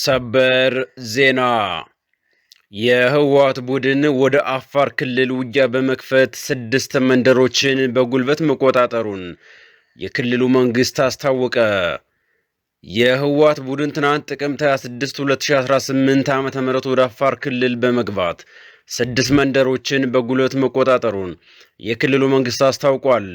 ሰበር ዜና የህወሓት ቡድን ወደ አፋር ክልል ውጊያ በመክፈት 6 መንደሮችን በጉልበት መቆጣጠሩን የክልሉ መንግስት አስታወቀ። የህወሓት ቡድን ትናንት ጥቅምት 26 2018 ዓ.ም ወደ አፋር ክልል በመግባት 6 መንደሮችን በጉልበት መቆጣጠሩን የክልሉ መንግስት አስታውቋል።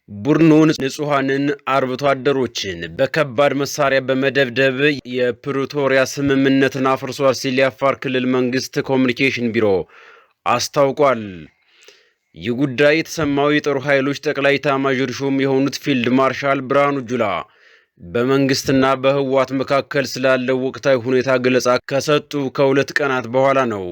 ቡድኑ ንጹሃንን አርብቶ አደሮችን በከባድ መሳሪያ በመደብደብ የፕሪቶሪያ ስምምነትን አፍርሷል ሲል የአፋር ክልል መንግስት ኮሚኒኬሽን ቢሮ አስታውቋል። ይህ ጉዳይ የተሰማው የጦር ኃይሎች ጠቅላይ ኤታማዦር ሹም የሆኑት ፊልድ ማርሻል ብርሃኑ ጁላ በመንግስትና በህወሓት መካከል ስላለው ወቅታዊ ሁኔታ ገለጻ ከሰጡ ከ2 ቀናት በኋላ ነው።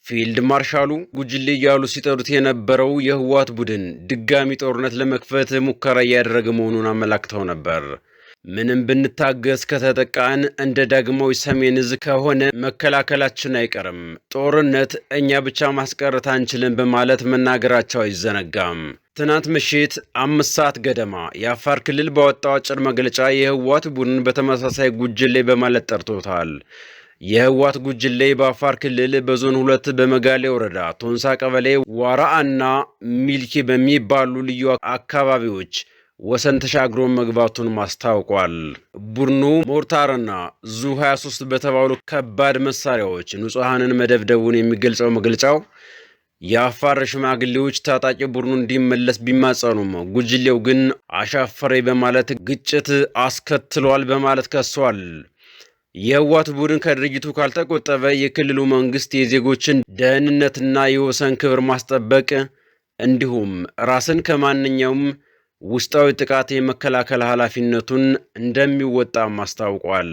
ፊልድ ማርሻሉ ጉጅሌ እያሉ ሲጠሩት የነበረው የህወሓት ቡድን ድጋሚ ጦርነት ለመክፈት ሙከራ እያደረገ መሆኑን አመላክተው ነበር። ምንም ብንታገስ ከተጠቃን እንደ ዳግማዊ ሰሜን ዕዝ ከሆነ መከላከላችን አይቀርም፣ ጦርነት እኛ ብቻ ማስቀረት አንችልም በማለት መናገራቸው አይዘነጋም። ትናንት ምሽት 5 ሰዓት ገደማ የአፋር ክልል ባወጣው አጭር መግለጫ የህወሓት ቡድን በተመሳሳይ ጉጅሌ በማለት ጠርቶታል። የህወሓት ጉጅሌ በአፋር ክልል በዞን 2 በመጋሌ ወረዳ ቶንሳ ቀበሌ ዋራአና ሚልኪ በሚባሉ ልዩ አካባቢዎች ወሰን ተሻግሮ መግባቱን ማስታውቋል። ቡድኑ ሞርታርና ዙ 23 በተባሉ ከባድ መሳሪያዎች ንጹሃንን መደብደቡን የሚገልጸው መግለጫው የአፋር ሽማግሌዎች ታጣቂ ቡድኑ እንዲመለስ ቢማጸኑም ጉጅሌው ግን አሻፈሬ በማለት ግጭት አስከትሏል በማለት ከሷል። የህወሓት ቡድን ከድርጊቱ ካልተቆጠበ የክልሉ መንግስት የዜጎችን ደህንነትና የወሰን ክብር ማስጠበቅ እንዲሁም ራስን ከማንኛውም ውስጣዊ ጥቃት የመከላከል ኃላፊነቱን እንደሚወጣም አስታውቋል።